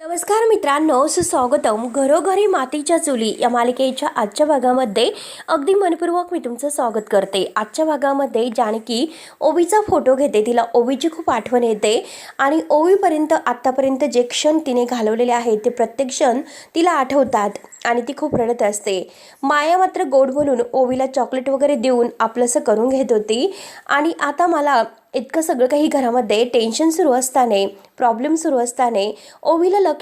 नमस्कार मित्रांनो, सुस्वागतम घरोघरी मातीच्या चुली या मालिकेच्या आजच्या भागामध्ये अगदी मनपूर्वक मी तुमचं स्वागत करते। आजच्या भागामध्ये जानकी ओवीचा फोटो घेते, तिला ओवीची खूप आठवण येते आणि ओवीपर्यंत आत्तापर्यंत जे क्षण तिने घालवलेले आहेत ते प्रत्येक क्षण तिला आठवतात आणि ती खूप रडत असते। माया मात्र गोड बोलून ओवीला चॉकलेट वगैरे देऊन आपलंसं करून घेत होती आणि आता मला इतकं सगळं काही घरामध्ये टेन्शन सुरू असताना, प्रॉब्लेम सुरू असताना ओवीला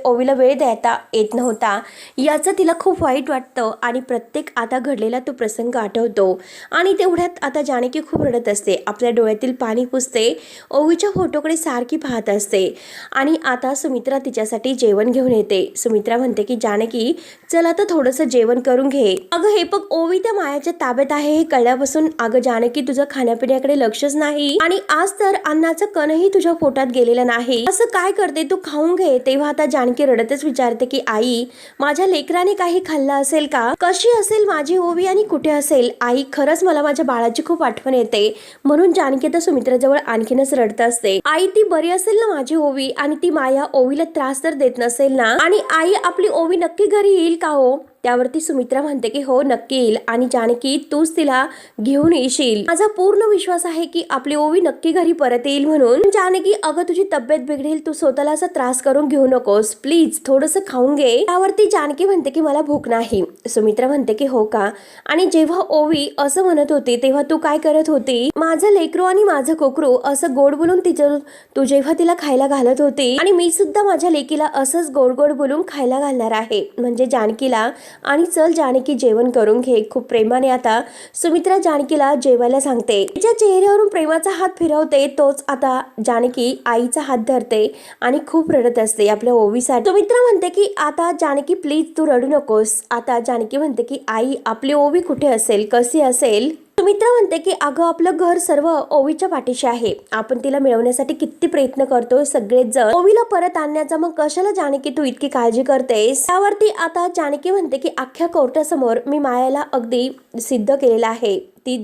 ओवीला वेळ द्यायला येत नव्हता याचं तिला खूप वाईट वाटतं आणि प्रत्येक आता घडलेला तो प्रसंग आठवतो आणि तेवढ्यात आता जानकी खूप रडत असते, आपल्या डोळ्यातील पाणी पुसते, ओवीच्या फोटोकडे सारखी पाहत असते आणि आता सुमित्रा तिच्यासाठी जेवण घेऊन येते। सुमित्रा म्हणते की जानकी चल आता थोडंसं जेवण करून घे। अगं हे बघ, ओवी त्या मायाच्या ताब्यात आहे हे कळल्यापासून अगं जानकी तुझं खाण्यापिण्याकडे लक्षच नाही आणि आज तर अन्नाचं कणही तुझ्या पोटात गेलेलं नाही, असं काय करते तू, खाऊन घे। तेव्हा आता जानकी रडतच विचारते की आई माझ्या लेकराने काही खाल्लं असेल का, कशी असेल माझी ओवी आणि कुठे असेल आई, खरंच मला माझ्या बाळाची खूप आठवण येते। म्हणून जानकी तर सुमित्राजवळ आणखीनच रडत असते, आई ती बरी असेल ना माझी ओवी आणि ती माया ओवीला त्रास तर देत नसेल ना, आणि आई आपली ओवी नक्की घरी येईल का हो। त्यावरती सुमित्रा म्हणते की हो नक्की येईल आणि जानकी तूच तिला घेऊन येशील, माझा पूर्ण विश्वास आहे की आपली ओवी नक्की घरी परत येईल म्हणून। जानकी अगं तुझी तब्येत बिघडेल, तू स्वतःला असा त्रास करून घेऊ नकोस, प्लीज थोडंसं खाऊन घे। त्यावरती जानकी म्हणते की मला भूक नाही। सुमित्रा म्हणते की हो का, आणि जेव्हा ओवी असं म्हणत होती तेव्हा तू काय करत होती, माझं लेकरू आणि माझं कोकरू असं गोड बोलून तू जेव्हा तिला खायला घालत होती आणि मी सुद्धा माझ्या लेकीला असंच गोड गोड बोलून खायला घालणार आहे, म्हणजे जानकीला। आणि चल जानकी जेवण करून घे। खूप प्रेमाने आता सुमित्रा जानकीला जेवायला सांगते, तिच्या चेहऱ्यावरून प्रेमाचा हात फिरवते, तोच आता जानकी आईचा हात धरते आणि खूप रडत असते आपल्या ओवीसाठी। सुमित्रा म्हणते की आता जानकी प्लीज तू रडू नकोस। आता जानकी म्हणते की आई आपली ओवी कुठे असेल, कशी असेल। सुमित्रा म्हणते की अगं आपलं घर सर्व ओवीच्या पाठीशी आहे, आपण तिला मिळवण्यासाठी किती प्रयत्न करतो सगळेच जण, ओवीला परत आणण्याचा, मग कशाला जानकी तू इतकी काळजी करतेस। त्यावरती आता जानकी म्हणते की अख्ख्या कोर्टासमोर मी मायाला अगदी सिद्ध केलेलं आहे ती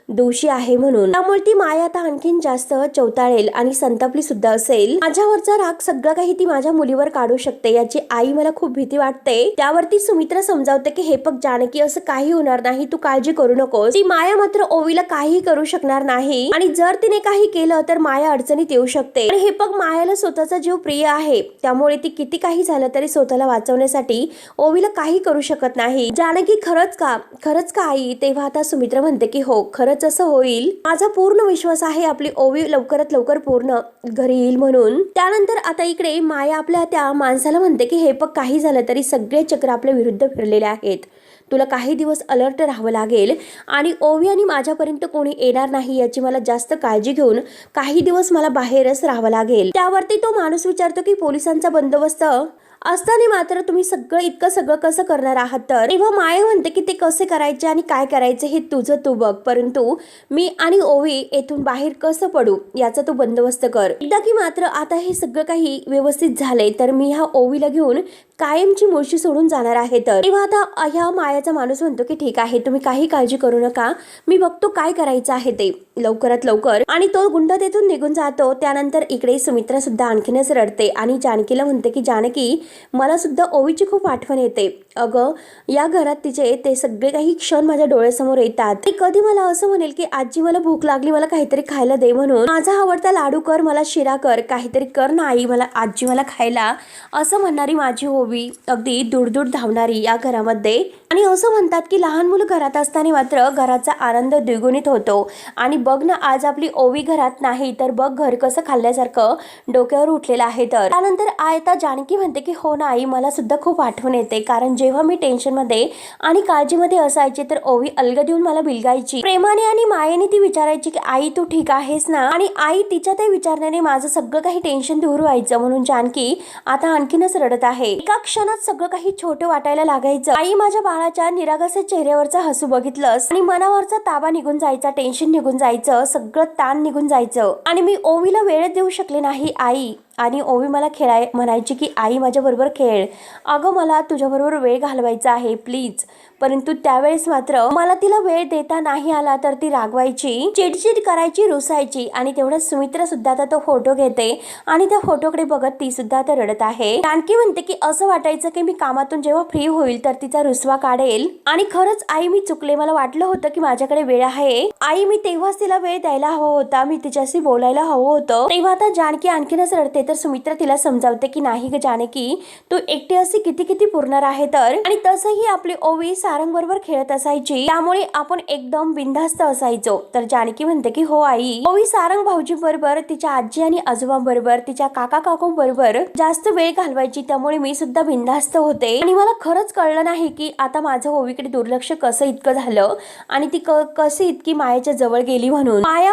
दोषी आहे म्हणून, त्यामुळे ती माया आता आणखीन जास्त चवताळेल आणि संतापली सुद्धा असेल। माझ्यावरचा राग सगळं काही ती माझ्या मुलीवर काढू शकते याची आई मला खूप भीती वाटते। त्यावरती सुमित्रा समजावते की हे बघ जानकी असं काही होणार नाही, तू काळजी करू नकोस, ती माया मात्र ओवीला काही करू शकणार नाही आणि जर तिने काही केलं तर माया अडचणीत येऊ शकते। आणि हे बघ मायाला स्वतःचा जीव प्रिय आहे, त्यामुळे ती किती काही झालं तरी स्वतःला वाचवण्यासाठी ओवीला काही करू शकत नाही। जानकी खरंच का आई। तेव्हा आता सुमित्रा म्हणते की हो खरंच असं होईल, माझा पूर्ण विश्वास आहे आपली ओवी लवकरात लवकर पूर्ण घरी येईल म्हणून। त्यानंतर आता इकडे माया आपल्या त्या माणसाला म्हणते की हे बघ काही झालं तरी सगळे चक्र आपल्या विरुद्ध फिरलेले आहेत, तुला काही दिवस अलर्ट राहावं लागेल आणि ओवी आणि माझ्यापर्यंत कोणी येणार नाही याची मला जास्त काळजी घेऊन काही दिवस मला बाहेरच राहावं लागेल। त्यावरती तो माणूस विचारतो की पोलिसांचा बंदोबस्त असताना मात्र तुम्ही इतकं सगळं कसं करणार आहात तर। तेव्हा माया म्हणते की ते कसे करायचे आणि काय करायचे हे तुझं तू बघ, परंतु मी आणि ओवी येथून बाहेर कसं पडू याचा तू बंदोबस्त कर। एकदा की मात्र आता हे सगळं काही व्यवस्थित झाले तर मी ह्या ओवीला घेऊन कायमची मुळशी सोडून जाणार आहे तर। तेव्हा आता ह्या मायाचा माणूस म्हणतो की ठीक आहे तुम्ही काही काळजी करू नका, मी बघतो काय करायचं आहे ते लवकरात लवकर, आणि तो गुंड तेथून निघून जातो। त्यानंतर इकडे सुमित्रा सुद्धा आणखीनच रडते आणि जानकीला म्हणते की जानकी मला सुद्धा ओवीची खूप आठवण येते, अगं या घरात तिचे ते सगळे काही क्षण माझ्या डोळ्यासमोर येतात। ती कधी मला असं म्हणेल की आजी मला भूक लागली, मला काहीतरी खायला दे म्हणून, माझा आवडता लाडू कर, मला शिरा कर, काहीतरी कर ना आई, मला आजी मला खायला, असं म्हणणारी माझी ओवी अगदी दूर धावणारी या घरामध्ये। आणि असं म्हणतात की लहान मुलं घरात असताना मात्र घराचा आनंद द्विगुणित होतो आणि बघ ना आज आपली ओवी घरात नाही तर बघ घर कसं खाल्ल्यासारखं डोक्यावर उठलेलं आहे तर। त्यानंतर आता जानकी म्हणते की हो ना आई मला सुद्धा खूप आठवण येते, कारण जेव्हा मी टेन्शन मध्ये आणि काळजीमध्ये असायचे तर ओवी अलगद येऊन मला बिलगायची, प्रेमाने आणि मायेने ती विचारायची की आई तू ठीक आहेस ना, आणि आई तिच्या त्या विचारण्याने माझं सगळं काही टेन्शन दूर व्हायचं। म्हणून जानकी आता आणखीनच रडत आहे। एका क्षणात सगळं काही छोटं वाटायला लागायचं। आई माझ्या बाळाच्या निरागस चेहऱ्यावरचा हसू बघितलंस आणि मनावरचा ताबा निघून जायचा, टेन्शन निघून जायचं, सगळं ताण निघून जायचं आणि मी ओवीला वेळ देऊ शकले नाही आई, आणि ओवी मला म्हणायची की आई माझ्याबरोबर खेळ, अगं मला तुझ्याबरोबर वेळ घालवायचा आहे प्लीज. परंतु त्यावेळेस मात्र मला तिला वेळ देता नाही आला तर ती रागवायची, चिडचिड करायची, रुसायची. आणि तेवढ्यात सुमित्रा सुद्धा आता तो फोटो घेते आणि त्या फोटोकडे बघत ती सुद्धा आता रडत आहे. जानकी म्हणते की असं वाटायचं की मी कामातून जेव्हा फ्री होईल तर तिचा रुसवा काढेल आणि खरंच आई मी चुकले, मला वाटलं होतं की माझ्याकडे वेळ आहे आई, मी तेव्हाच तिला वेळ द्यायला हवा होता, मी तिच्याशी बोलायला हवं होतं. तेव्हा आता जानकी आणखीनच रडते तर सुमित्रा तिला समजावते की नाही ग जानकी, तू एकटी अशी किती किती पुरणार आहे तर. आणि तसंही आपली ओवी सारंग बरोबर खेळत असायची त्यामुळे आपण एकदम बिनधास्त असायचो. तर जानकी म्हणते की हो आई, ओवी सारंग भाऊजी बरोबर, तिच्या आजी आणि आजोबांबरोबर, तिच्या काका काकूंबरोबर जास्त वेळ घालवायची त्यामुळे मी सुद्धा बिनधास्त होते. आणि मला खरंच कळलं नाही की आता माझं ओवीकडे दुर्लक्ष कसं इतकं झालं आणि ती कशी इतकी मायाच्या जवळ गेली म्हणून. माया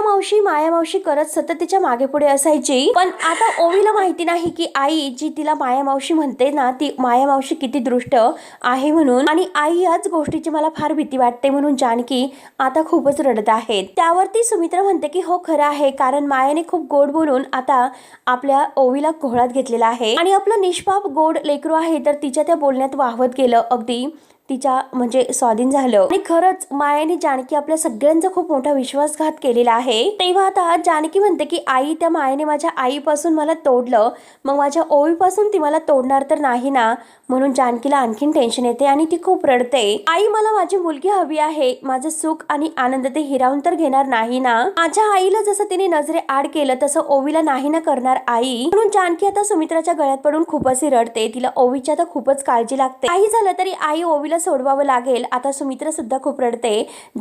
मावशी करत सतत तिच्या मागे पुढे असायची. पण आता ओवीला माहिती नाही की आई जी तिला माया मावशी म्हणते ना, ती माया मावशी किती दृष्ट आहे म्हणून. आणि आई याच गोष्टीची मला फार भीती वाटते म्हणून जानकी आता खूपच रडत आहे. त्यावरती सुमित्रा म्हणते की हो खरं आहे, कारण मायाने खूप गोड बोलून आता आपल्या ओवीला घोळात घेतलेला आहे आणि आपलं निष्पाप गोड लेकरू आहे तर तिच्या त्या बोलण्यात वाहवत गेलं, अगदी तिच्या म्हणजे स्वाधीन झालं. आणि खरंच मायाने जानकी आपल्या सगळ्यांचा खूप मोठा विश्वासघात केलेला आहे. तेव्हा आता जानकी म्हणते की आई, त्या मायाने माझ्या आईपासून मला तोडलं, मग माझ्या ओवीपासून ती मला तोडणार तर नाही ना. म्हणून जानकीला आणखीन टेन्शन येते आणि ती खूप रडते. आई मला माझी मुलगी हवी आहे, माझं सुख आणि आनंद ते हिरावून तर घेणार नाही ना. माझ्या आईला जसं तिने नजरे आड केलं तसं ओवीला नाही ना करणार आई. म्हणून जानकी आता सुमित्राच्या गळ्यात पडून खूप अशी रडते. तिला ओवीची आता खूपच काळजी लागते. काही झालं तरी आई ओवीला सोडवावं लागेल. आता सुमित्रा सुद्धा खूप रडते.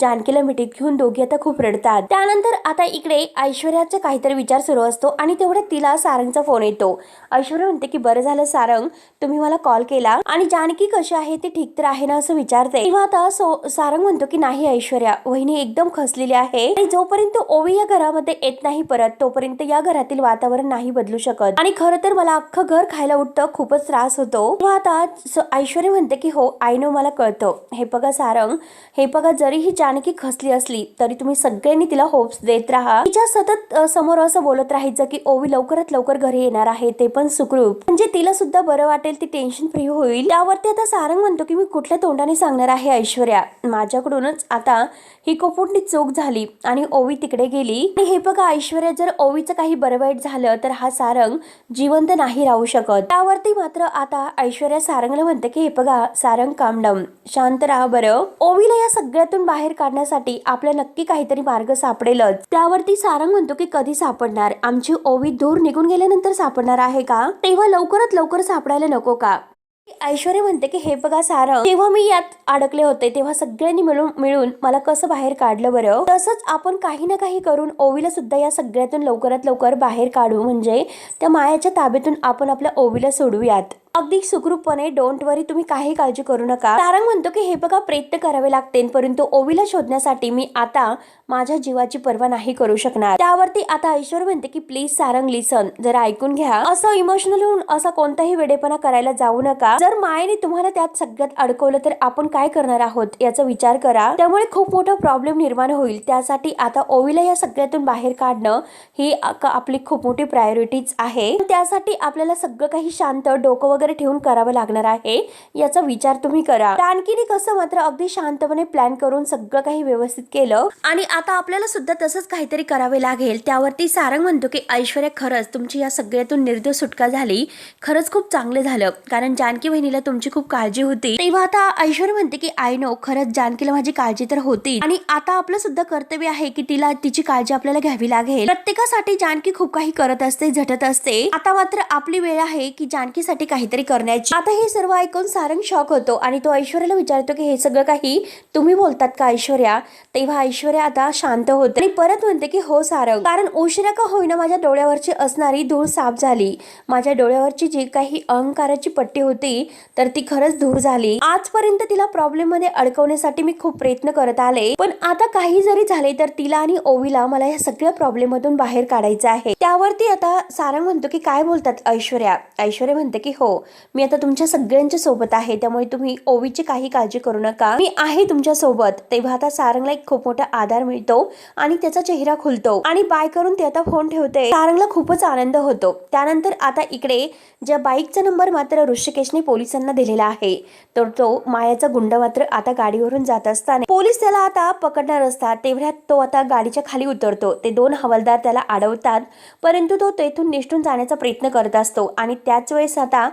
जानकीला मिठीत घेऊन दोघी आता खूप रडतात. त्यानंतर आता इकडे ऐश्वर्याचा काहीतरी विचार सुरू असतो आणि तेवढ्यात तिला सारंगचा फोन येतो. ऐश्वर्या म्हणते की बरं झालं सारंग, तुम्ही मला कॉल केला आणि जानकी कशी आहे, ती ठीक तर आहे ना असं विचारते. तेव्हा आता सारंग म्हणतो की नाही ऐश्वर्या, वहिनी एकदम खसलेली आहे आणि जोपर्यंत ओवी या घरामध्ये येत नाही परत तोपर्यंत या घरातील वातावरण नाही बदलू शकत. आणि खरं तर मला अख्खं घर खायला उठतं, खूपच त्रास होतो. तेव्हा आता ऐश्वर्या म्हणते की हो आय नो, मला कळतं. हे बघा सारंग, हे बघा जरीही जानकी खसली असली तरी तुम्ही सगळ्यांनी तिला होप्स देत राहा. तिच्या सतत समोर असं बोलत राहायचं की ओवी लवकरात लवकर घरी येणार आहे, ते पण सुखरूप, म्हणजे तिला सुद्धा बरं वाटेल, ती टेन्शन फ्री होईल. त्यावरती आता सारंग म्हणतो की मी कुठल्या तोंडाने सांगणार आहे ऐश्वर्या, माझ्याकडूनच आता ही खूप मोठी चूक झाली आणि ओवी तिकडे गेली. आणि हे बघा ऐश्वर्या, जर ओवीचं काही बरं वाईट झालं तर हा सारंग जिवंत नाही राहू शकत. त्यावरती मात्र आता ऐश्वर्या सारंगला म्हणते की हे बघा सारंग, काम डाऊन, शांत राहा बरं. ओवीला या सगळ्यातून बाहेर काढण्यासाठी आपल्या नक्की काहीतरी मार्ग सापडेलच. त्यावरती सारंग म्हणतो की कधी सापडणार, आमची ओवी दूर निघून गेल्यानंतर सापडणार आहे का, तेव्हा लवकरात लवकर सापडायला नको का. ऐश्वर्या म्हणते की हे बघा सारंग, तेव्हा मी यात अडकले होते तेव्हा सगळ्यांनी मिळून मला कसं बाहेर काढलं बरं. तसंच आपण काही ना काही करून ओवीला सुद्धा या सगळ्यातून लवकरात लवकर बाहेर काढू, म्हणजे त्या मायाच्या ताब्यातून आपण आपल्या ओवीला सोडूयात अगदी सुखरूपपणे. डोंट वरी, तुम्ही काही काळजी करू नका. सारंग म्हणतो की हे बघा प्रयत्न करावे लागतील, परंतु ओवीला शोधण्यासाठी मी आता माझ्या जीवाची पर्वा नाही करू शकणार. त्यावरती आता ऐश्वर्या म्हणते की प्लीज सारंग लिसन, जरा ऐकून घ्या, असं इमोशनल होऊन असा कोणताही वेडेपणा करायला जाऊ नका. जर मायेने तुम्हाला त्यात सगळ्यात अडकवलं तर आपण काय करणार आहोत याचा विचार करा, त्यामुळे खूप मोठा प्रॉब्लेम निर्माण होईल. त्यासाठी आता ओवीला या सगळ्यातून बाहेर काढणं ही आपली खूप मोठी प्रायोरिटीज आहे. त्यासाठी आपल्याला सगळं काही शांत डोकं वगैरे ठेवून करावं लागणार आहे, याचा विचार तुम्ही करा. जानकीने कसं मात्र अगदी शांतपणे प्लॅन करून सगळं काही व्यवस्थित केलं आणि आता आपल्याला सुद्धा तसंच काहीतरी करावे लागेल. त्यावरती सारंग म्हणतो की ऐश्वर्या, खरंच तुमची या सगळ्यातून निर्दोष सुटका झाली, खरंच खूप चांगलं झालं, कारण जानकी बहिणीला तुमची खूप काळजी होती. तेव्हा आता ऐश्वर्या म्हणते की आय नो, खरंच जानकीला माझी काळजी तर होती आणि आता आपलं सुद्धा कर्तव्य आहे की तिची काळजी आपल्याला घ्यावी लागेल. प्रत्येकासाठी जानकी खूप काही करत असते, झटत असते. आता मात्र आपली वेळ आहे की जानकीसाठी काहीतरी करण्याची. आता हे सर्व ऐकून सारंग शॉक होतो आणि तो ऐश्वर्याला विचारतो की हे सगळं काही तुम्ही बोलतात का ऐश्वर्या. तेव्हा ऐश्वर्या आता शांत होते आणि परत म्हणते की हो सारंग, कारण उशिरा का होईना माझ्या डोळ्यावरची असणारी धूळ साफ झाली. माझ्या डोळ्यावरची जी काही अहंकाराची पट्टी होती तर ती खरंच दूर झाली. आजपर्यंत तिला प्रॉब्लेम मध्ये अडकवण्यासाठी मी खूप प्रयत्न करत आले, पण आता काही जरी झाले तर तिला आणि ओवीला मला या सगळ्या प्रॉब्लेम मधून बाहेर काढायचं आहे. त्यावरती आता सारंग म्हणतो की काय बोलतात ऐश्वर्या. ऐश्वर्या म्हणते की हो, मी आता तुमच्या सगळ्यांच्या सोबत आहे, त्यामुळे तुम्ही ओवीची काही काळजी करू नका, मी आहे तुमच्या सोबत. तेव्हा आता सारंगला एक खूप मोठा आधार मिळतो आणि त्याचा चेहरा खुलतो आणि बाय करून ते आता फोन ठेवते. सारंगला खूपच आनंद होतो. त्यानंतर आता इकडे ज्या बाईकचा नंबर मात्र ऋषिकेशने पोलिसांना दिलेला आहे, तर तो मायाचा गुंड मात्र आता गाडीवरून जात असताना पोलीस त्याला आता पकडणार असतात. तेवढ्यात तो आता गाडीच्या खाली उतरतो. ते 2 हवालदार त्याला अडवतात, परंतु तो तेथून निसटून जाण्याचा प्रयत्न करत असतो आणि त्याच वेळेस आता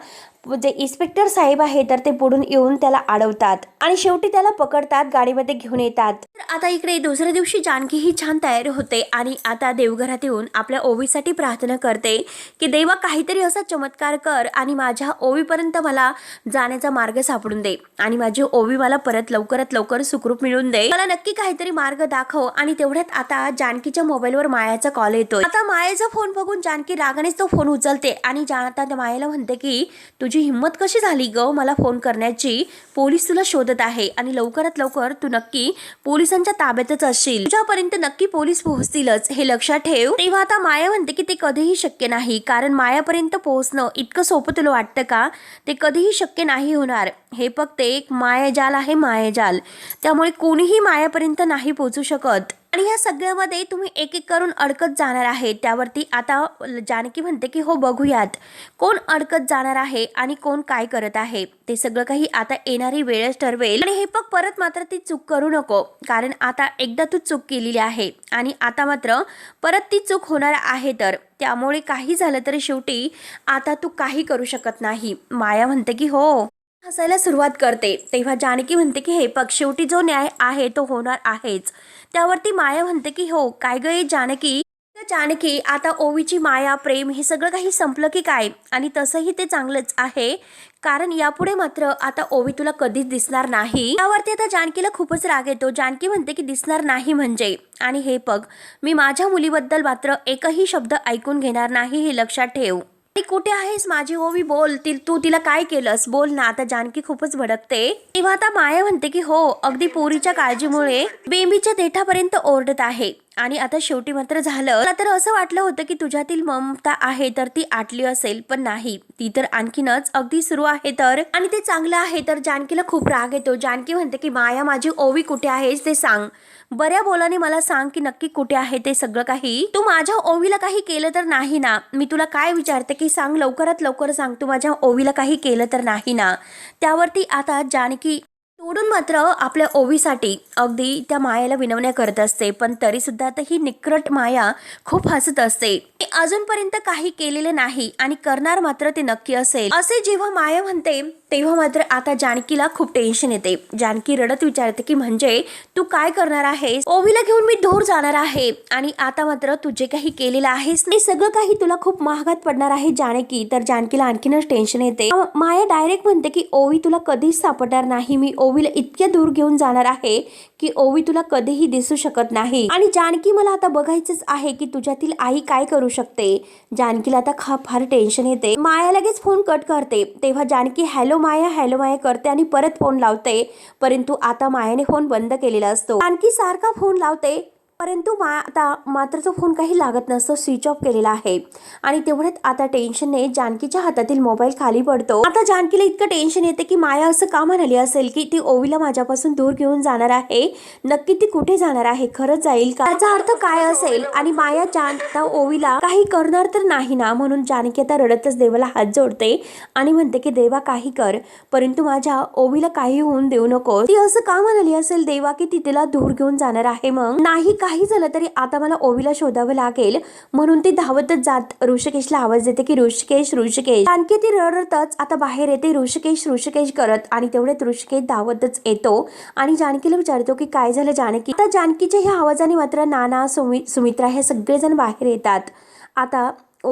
जे इन्स्पेक्टर साहेब आहे तर ते पुढून येऊन त्याला अडवतात आणि शेवटी त्याला पकडतात, गाडीमध्ये घेऊन येतात. तर आता इकडे दुसऱ्या दिवशी जानकी ही छान तयार होते आणि आता देवघरात येऊन आपल्या ओवीसाठी प्रार्थना करते की देवा काहीतरी असा चमत्कार कर आणि माझ्या ओवीपर्यंत मला जाण्याचा मार्ग सापडून दे आणि माझी ओवी मला परत लवकरात लवकर सुखरूप मिळून दे, मला नक्की काहीतरी मार्ग दाखव. आणि तेवढ्यात आता जानकीच्या मोबाईलवर मायाचा कॉल येतो. आता मायाचा फोन बघून जानकी रागानेच तो फोन उचलते आणि आता त्या मायाला म्हणते की तुझी हिम्मत कशी झाली ग मला फोन करण्याची, पोलीस तुला शोधत आहे आणि लवकरात लवकर तू नक्की पोलिसांच्या ताब्यातच असशील, तुझ्यापर्यंत नक्की पोलीस पोहोचतीलच हे लक्षात ठेव. तेव्हा आता माया म्हणते की ते कधीही शक्य नाही, कारण मायापर्यंत पोहोचणं इतकं सोपं तुला वाटतं का, ते कधीही शक्य नाही होणार. हे फक्त एक मायाजाल आहे, मायाजाल, त्यामुळे कोणीही मायापर्यंत नाही पोहोचू शकत आणि या सगळ्यामध्ये तुम्ही एक एक करून अडकत जाणार आहे. त्यावरती आता जानकी म्हणते की हो बघूयात कोण अडकत जाणार आहे आणि कोण काय करत आहे, ते सगळं काही आता येणारी वेळच ठरवेल. आणि हे बघ परत मात्र ती चूक करू नको, कारण आता एकदा तू चूक केलेली आहे आणि आता मात्र परत ती चूक होणार आहे, तर त्यामुळे काही झालं तरी शेवटी आता तू काही करू शकत नाही. माया म्हणते की हो, हसायला सुरुवात करते. तेव्हा जानकी म्हणते की हे पक्ष शेवटी जो न्याय आहे तो होणार आहेच. त्यावरती माया म्हणते की हो काय ग जानकी, जानकी आता ओवीची माया प्रेम हे सगळं काही संपलं की काय, आणि तसंही ते चांगलंच आहे, कारण यापुढे मात्र आता ओवी तुला कधीच दिसणार नाही. त्यावरती आता जानकीला खूपच राग येतो. जानकी म्हणते की दिसणार नाही म्हणजे, आणि हे बघ मी माझ्या मुलीबद्दल मात्र एकही शब्द ऐकून घेणार नाही, हे लक्षात ठेव. कुठे आहेस माझी ओवी, बोल, तू तिला काय केलंस, बोल ना. आता जानकी खूपच भडकते. तेव्हा आता माया म्हणते की हो अगदी पोरीच्या काळजीमुळे बेंबीच्या देठापर्यंत ओरडत आहे आणि आता शेवटी मात्र झालं. मला तर असं वाटलं होतं की तुझ्यातील ममता आहे तर ती आटली असेल, पण नाही, ती तर आणखीनच अगदी सुरू आहे, तर आणि ते चांगलं आहे. तर जानकीला खूप राग येतो. जानकी म्हणते की माया माझी ओवी कुठे आहेस ते सांग, बऱ्या बोलाने मला सांग की नक्की कुठे आहे ते सगळं काही. तू माझ्या ओवीला काही केलं तर नाही ना, मी तुला काय विचारते की सांग, लवकरात लवकर सांग, तू माझ्या ओवीला काही केलं तर नाही ना. त्यावरती आता जानकी तोडून मात्र आपल्या ओवीसाठी अगदी त्या मायाला विनवण्या करत असते, पण तरी सुद्धा आता ही निकरट माया खूप हसत असते. अजूनपर्यंत काही केलेले नाही आणि करणार मात्र ते नक्की असेल असे जेव्हा माया म्हणते, तेव्हा मात्र आता जानकीला खूप टेन्शन येते. जानकी रडत विचारते की म्हणजे तू काय करणार आहेस, ओवीला घेऊन मी दूर जाणार आहे आणि आता मात्र तू जे काही केलेलं आहेस ते सगळं काही तुला खूप महागात पडणार आहे जानकी. तर जानकीला आणखीनच टेन्शन येते. माया डायरेक्ट म्हणते की ओवी तुला कधीच सापडणार नाही, मी ओवीला इतक्या दूर घेऊन जाणार आहे की ओवी तुला कधीही दिसू शकत नाही. आणि जानकी मला आता बघायचंच आहे की तुझ्यातील आई काय करू शकते. जानकीला आता फार टेन्शन येते. माया लगेच फोन कट करते. तेव्हा जानकी हॅलो माया करते आणि परत फोन लावते, परंतु आता मायाने फोन बंद केलेला असतो. जानकी सारखा फोन लावते, परंतु आता मात्र तो फोन काही लागत नसतो, स्विच ऑफ केलेला आहे. आणि तेवढ्यात आता टेन्शनने जानकीच्या हातातील मोबाईल खाली पडतो. आता जानकीला इतकं टेन्शन येते की माया असं का म्हणाली असेल की ती ओवीला माझ्यापासून दूर घेऊन जाणार आहे, नक्की ती कुठे जाणार आहे, खरंच जाईल का, त्याचा अर्थ काय असेल, आणि माया आता ओवीला काही करणार तर नाही ना. म्हणून जानकी आता रडतच देवाला हात जोडते आणि म्हणते की देवा काही कर, परंतु माझ्या ओवीला काही होऊन देऊ नको. ती असं का म्हणाली असेल देवा की ती तिला दूर घेऊन जाणार आहे, मग नाही काही झालं तरी आता मला ओवीला शोधावं लागेल. म्हणून ती धावतच जात ऋषिकेशला आवाज देते की ऋषिकेश ऋषिकेश. जानकी ती रडतच आता बाहेर येते ऋषिकेश ऋषिकेश करत, आणि तेवढ्यात ऋषिकेश धावतच येतो आणि जानकीला विचारतो की काय झालं जानकी. आता जानकीच्या ह्या आवाजाने मात्र नाना सुमित्रा हे सगळेजण बाहेर येतात. आता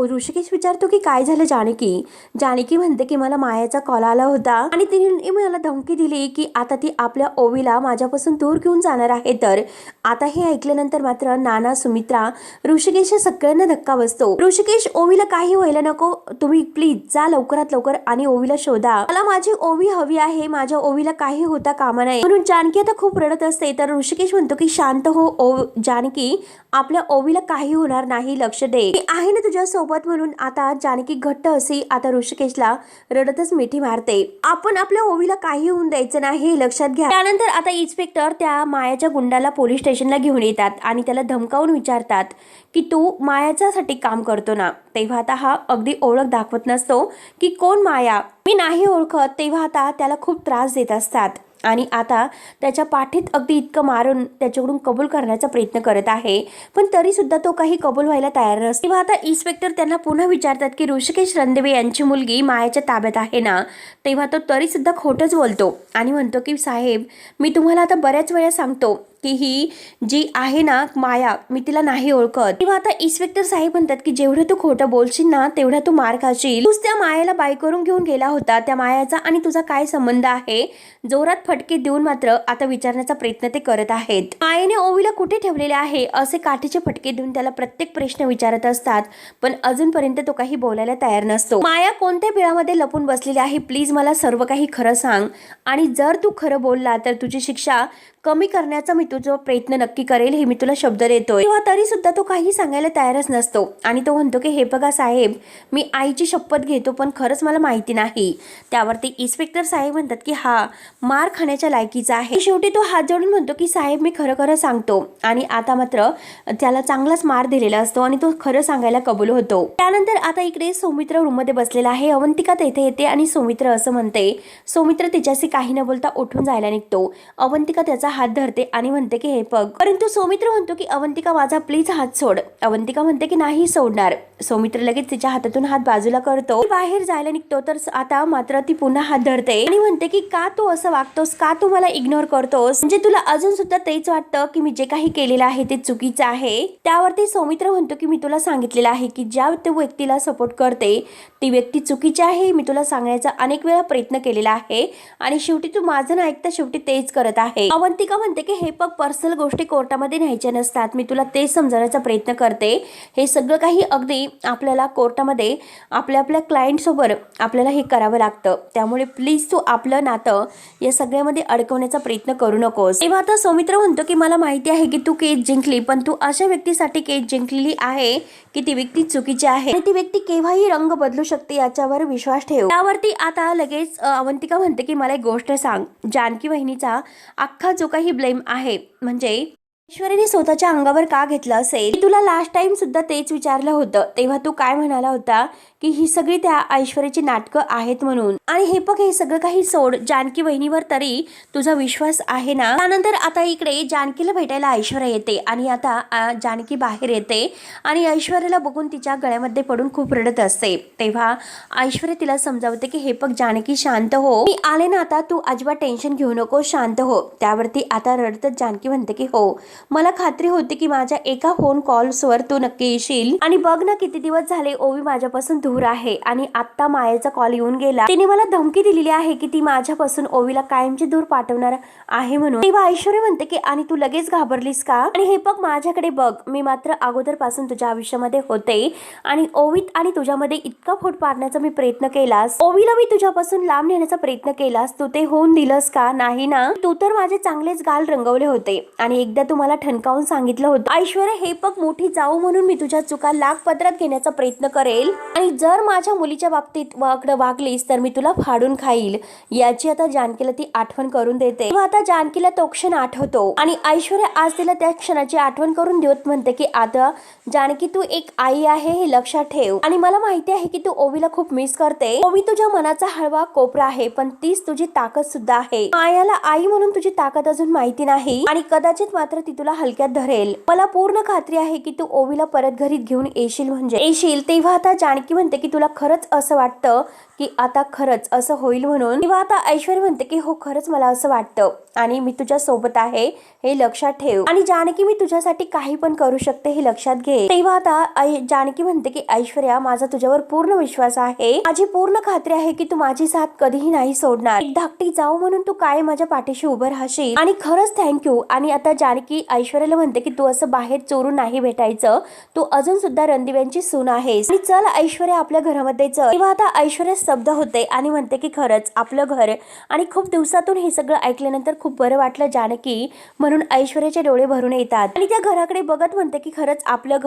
ऋषिकेश विचारतो की काय झालं जानकी. जानकी म्हणते की मला मायाचा कॉल आला होता आणि तिने मला धमकी दिली की आता ती आपल्या ओवीला माझ्यापासून दूर घेऊन जाणार आहे. तर आता हे ऐकल्यानंतर मात्र नाना सुमित्रा ऋषिकेशच्या सगळ्यांना धक्का बसतो. ऋषिकेश ओवीला काही व्हायला नको, तुम्ही प्लीज जा लवकरात लवकर आणि ओवीला शोधा, मला माझी ओवी हवी आहे, माझ्या ओवीला काही होता कामा नये. म्हणून जानकी आता खूप रडत असते. तर ऋषिकेश म्हणतो की शांत हो जानकी, आपल्या ओवीला काही होणार नाही, लक्ष दे, मी आहे ना तुझ्यासोबत, सोबत म्हणून आता जानकी घट्ट अशी आता ऋषिकेशला रडतच मिठी मारते. आपण आपल्या ओवीला काही होऊन द्यायचं नाही हे लक्षात घ्या. त्यानंतर आता इन्स्पेक्टर त्या मायाच्या गुंडाला पोलीस स्टेशनला घेऊन येतात आणि त्याला धमकावून विचारतात की तू मायाच्यासाठी काम करतो ना. तेव्हा आता हा अगदी ओळख दाखवत नसतो की कोण माया, मी नाही ओळखत. तेव्हा आता त्याला खूप त्रास देत असतात आणि आता त्याच्या पाठीत अगदी इतकं मारून त्याच्याकडून कबूल करण्याचा प्रयत्न करत आहे, पण तरी सुद्धा तो काही कबूल व्हायला तयार नसतो. तेव्हा आता इन्स्पेक्टर त्यांना पुन्हा विचारतात की ऋषिकेश रणदिवे यांची मुलगी मायाच्या ताब्यात आहे ना. तेव्हा तो तरी सुद्धा खोटंच बोलतो आणि म्हणतो की साहेब, मी तुम्हाला आता बऱ्याच वेळा सांगतो की ही जी आहे ना माया, मी तिला नाही ओळखत. तेव्हा आता इन्स्पेक्टर साहेब म्हणतात की जेवढं तू खोटं बोलशील ना तेवढा तू मार खाशील. तूच त्या मायाला बाई करून घेऊन गेला होता. त्या मायाचा आणि तुझा काय संबंध आहे? जोरात फटके देऊन मात्र आता विचारण्याचा प्रयत्न ते करत आहेत. मायेने ओवीला कुठे ठेवलेले आहे असे काठीचे फटके देऊन त्याला प्रत्येक प्रश्न विचारत असतात, पण अजूनपर्यंत तो काही बोलायला तयार नसतो. माया कोणत्या बिळामध्ये लपून बसलेली आहे? प्लीज मला सर्व काही खरं सांग, आणि जर तू खरं बोलला तर तुझी शिक्षा कमी करण्याचा मी तुझा प्रयत्न नक्की करेल, हे मी तुला शब्द देतोय. तेव्हा तरी सुद्धा तो काही सांगायला तयारच नसतो आणि तो म्हणतो की हे बघा साहेब, मी आईची शपथ घेतो पण खरंच मला माहिती नाही. त्यावरती इन्स्पेक्टर साहेब म्हणतात की हा मार खाण्याच्या लायकीचा आहे. शेवटी तो हात जोडून म्हणतो की साहेब, मी खरं खरं सांगतो. आणि आता मात्र त्याला चांगलाच मार दिलेला असतो आणि तो खरं सांगायला कबूल होतो. त्यानंतर आता इकडे सौमित्र रूम मध्ये बसलेला आहे. अवंतिका तेथे येते आणि सौमित्र असं म्हणते. सौमित्र तिच्याशी काही न बोलता उठून जायला निघतो. अवंतिका त्याचा हात धरते आणि म्हणते की हे बघ, परंतु सौमित्र म्हणतो की अवंतिका माझा प्लीज हात सोड. अवंतिका म्हणते की नाही सोडणार. सौमित्र लगेच तिच्या हातातून हात बाजूला करतो. बाहेर जायला निघतो तर आता मात्र ती पुन्हा हात धरते आणि म्हणते की का तू असं वागतोस, का तू मला इग्नोर करतोस, म्हणजे तुला अजून सुद्धा तेच वाटतं की मी जे काही केलेलं आहे ते चुकीचं आहे. त्यावरती सौमित्र म्हणतो की मी तुला सांगितलेलं आहे की ज्या व्यक्तीला सपोर्ट करते ती व्यक्ती चुकीची आहे. मी तुला सांगण्याचा अनेक वेळा प्रयत्न केलेला आहे आणि शेवटी तू माझं न ऐकता शेवटी तेच करत आहे. अवंतिका म्हणते की हे बघ, पर्सनल गोष्टी कोर्टामध्ये न्यायच्या नसतात. मी तुला तेच समजावण्याचा प्रयत्न करते. हे सगळं काही अगदी आपल्याला कोर्टामध्ये आपल्या क्लायंट सोबत आपल्याला हे करावं लागतं. त्यामुळे प्लीज तू आपलं नातं या सगळ्यामध्ये अडकवण्याचा प्रयत्न करू नकोस. तेव्हा आता सौमित्र म्हणतो की मला माहिती आहे की तू केस जिंकली, पण तू अशा व्यक्तीसाठी केस जिंकलेली आहे की ती व्यक्ती चुकीची आहे आणि ती व्यक्ती केव्हाही रंग बदलू शकते, याच्यावर विश्वास ठेव. त्यावरती आता लगेच अवंतिका म्हणते की मला एक गोष्ट सांग, जानकी वहिनीचा अख्खा जो काही ब्लेम आहे म्हणजे ऐश्वर्याने स्वतःच्या अंगावर का घेतलं असेल? तुला लास्ट टाइम सुद्धा तेच विचारलं होतं, तेव्हा तू काय म्हणाला होता की ही सगळी त्या ऐश्वर्याची नाटकं आहेत म्हणून. आणि हे बघ, हे सगळं काही सोड, जानकी वहिनीवर तरी तुझा विश्वास आहे ना. त्यानंतर आता इकडे जानकीला भेटायला ऐश्वर्या येते आणि आता जानकी बाहेर येते आणि ऐश्वर्याला बघून तिच्या गळ्यामध्ये पडून खूप रडत असते. तेव्हा ऐश्वर्या तिला समजावते की हे बघ जानकी, शांत हो, मी आले ना आता, तू अजिबात टेन्शन घेऊ नको, शांत हो. त्यावरती आता रडतच जानकी म्हणते की हो, मला खात्री होती की माझ्या एका फोन कॉल्सवर तू नक्की येशील. आणि बघ ना, किती दिवस झाले ओवी माझ्यापासून दूर आहे आणि आता मायाचा कॉल येऊन गेला. तिने मला धमकी दिलेली आहे की ती माझ्यापासून ओवीला कायमची दूर पाठवणार आहे म्हणून. तेव्हा ऐश्वर्या म्हणते की आणि तू लगेच घाबरलीस का? आणि हे बघ, माझ्याकडे बघ, मी मात्र अगोदर पासून तुझ्या आयुष्यामध्ये होते आणि ओवीत आणि तुझ्यामध्ये इतका फूट पाडण्याचा मी प्रयत्न केलास, ओवीला मी तुझ्यापासून लांब नेण्याचा प्रयत्न केलास, तू ते होऊन दिलंस का? नाही ना. तू तर माझे चांगलेच गाल रंगवले होते आणि एकदा तू मला ठणकावून सांगितलं होतं, ऐश्वर्या हे बघ, मोठी जाऊ म्हणून मी तुझ्या चुका लाख पदरात घेण्याचा प्रयत्न करेल आणि जर माझ्या मुलीच्या बाबतीत वागलीस तर मी तुला फाडून खाईल. याची आता जानकीला ती आठवण करून देते. आता जानकीला तो क्षण आठवतो आणि ऐश्वर्या आज तिला त्या क्षणाची आठवण करून देत म्हणते की आता जानकी, तू एक आई आहे हे लक्षात ठेव आणि मला माहिती आहे की तू ओवीला खूप मिस करते. ओवी तुझ्या मनाचा हळवा कोपरा आहे, पण तीच तुझी ताकद सुद्धा आहे. मायाला आई म्हणून तुझी ताकद अजून माहिती नाही आणि कदाचित मात्र ती तुला हलक्यात धरेल. मला पूर्ण खात्री आहे की तू ओवीला परत घरी घेऊन येशील, म्हणजे येशील. तेव्हा आता जानकी म्हणते की तुला खरंच असं वाटतं की आता खरंच असं होईल म्हणून? तेव्हा आता ऐश्वर्या म्हणते की हो, खरंच मला असं वाटतं आणि मी तुझ्या सोबत आहे हे लक्षात ठेव आणि जानकी, मी तुझ्यासाठी काही पण करू शकते हे लक्षात घे. तेव्हा आता जानकी म्हणते की ऐश्वर्या, माझा तुझ्यावर पूर्ण विश्वास आहे, माझी पूर्ण खात्री आहे की तू माझी साथ कधीही नाही सोडणार. एक धाकटी जाऊ म्हणून तू काय माझ्या पाठीशी उभं राहशील आणि खरंच थँक्यू. आणि आता जानकी ऐश्वर्याला म्हणते की तू असं बाहेर चोरून नाही भेटायचं, तू अजून सुद्धा रणदिव्यांची सून आहेस आणि चल ऐश्वर्या आपल्या घरामध्ये चल. तेव्हा आता ऐश्वर्या स्तब्ध होते आणि म्हणते की खरंच आपलं घर. आणि खूप दिवसातून हे सगळं ऐकल्यानंतर खूप बरं वाटलं जानकी, म्हणून ऐश्वर्याचे डोळे भरून येतात आणि त्या घराकडे बघत म्हणते की खरंच आपलं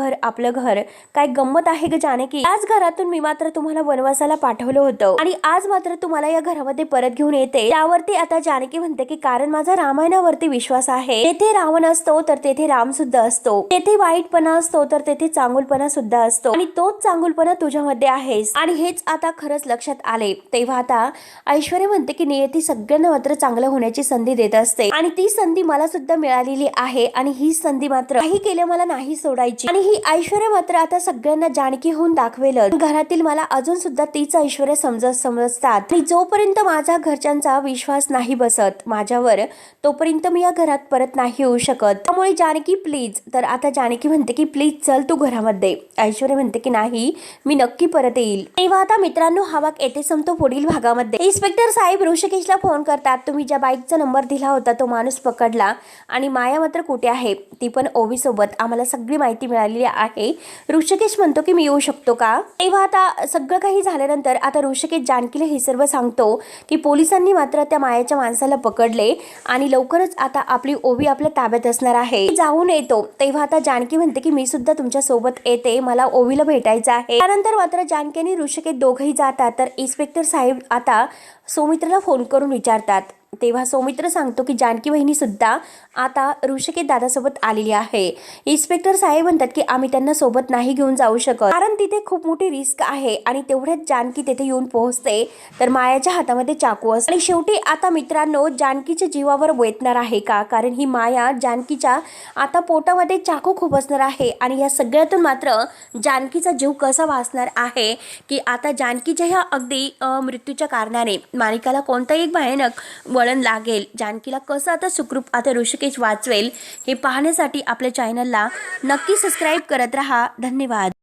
घर. काय गंमत आहे ग जानकी, आज घरातून मी मात्र तुम्हाला वनवासाला पाठवलं होतं आणि आज मात्र तुम्हाला या घरामध्ये परत घेऊन येते. त्यावरती आता जानकी म्हणते की कारण माझा रामायणावरती विश्वास आहे. तेथे रावण असतो तर तेथे राम सुद्धा असतो, तेथे वाईटपणा असतो तर तेथे चांगुलपणा सुद्धा असतो आणि तोच चांगुलपणा तुझ्यामध्ये आहेस आणि हेच आता खरंच लक्षात आले. तेव्हा आता ऐश्वर्या म्हणते की नियती सगळ्यांना मात्र चांगलं होण्याची संधी देत असते आणि ती संधी मला सुद्धा मिळालेली आहे आणि ही संधी मात्र काही केलं मला नाही सोडायची आणि ही ऐश्वर्या मात्र आता सगळ्यांना जानकी होऊन दाखवेल. घरातील मला अजून सुद्धा तीच ऐश्वर्या समजतात आणि जोपर्यंत माझ्या घरच्यांचा विश्वास नाही बसत माझ्यावर तोपर्यंत मी या घरात परत नाही येऊ शकत. त्यामुळे जानकी प्लीज. तर आता जानकी म्हणते की प्लीज चल तू घरामध्ये. ऐश्वर्या म्हणते की नाही मी नक्की परत येईल. तेव्हा आता मित्रांनो हा भाग येथे संपतो. पुढील भागामध्ये इन्स्पेक्टर साहेब ऋषिकेशला फोन करतात, तुम्ही ज्या बाईकचा नंबर दिला होता तो माणूस पकडला आणि माया मात्र कुठे आहे, ती पण ओवी सोबत. आम्हाला सगळी माहिती मिळालेली आहे. ऋषिकेश म्हणतो की मी येऊ शकतो का. तेव्हा आता सगळं काही झाल्यानंतर आता ऋषिकेश जानकीला हे सर्व सांगतो की पोलिसांनी मात्र त्या मायाच्या माणसाला पकडले आणि लवकरच आता आपली ओवी आपल्या ताब्यात असणार आहे, जाऊन येतो. तेव्हा आता जानकी म्हणते की मी सुद्धा तुमच्या सोबत येते, मला ओवीला भेटायचं आहे. त्यानंतर मात्र जानकी आणि ऋषिकेश दोघेही जातात. तर इन्स्पेक्टर साहेब आता सौमित्रला फोन करून विचारतात. तेव्हा सौमित्र सांगतो की जानकी वहिनी सुद्धा आता ऋषिकेश दादासोबत आलेली आहे. इन्स्पेक्टर साहेब म्हणतात की आम्ही त्यांना सोबत नाही घेऊन जाऊ शकत कारण तिथे खूप मोठी रिस्क आहे आणि तेवढ्यात जानकी तेथे येऊन पोहोचते तर मायाच्या हातामध्ये चाकू असते आणि शेवटी आता मित्रांनो जानकीच्या जीवावर वेतणार आहे का, कारण ही माया जानकीच्या आता पोटामध्ये चाकू खूप असणार आहे आणि या सगळ्यातून मात्र जानकीचा जीव कसा वाचणार आहे की आता जानकीच्या ह्या अगदी मृत्यूच्या कारणाने माणिकाला कोणताही एक भयानक वळण लागेल. जानकीला कसं आता सुखरूप आता ऋषिकेश वाचवेल हे पाहण्यासाठी आपल्या चॅनलला नक्की सबस्क्राईब करत राहा. धन्यवाद.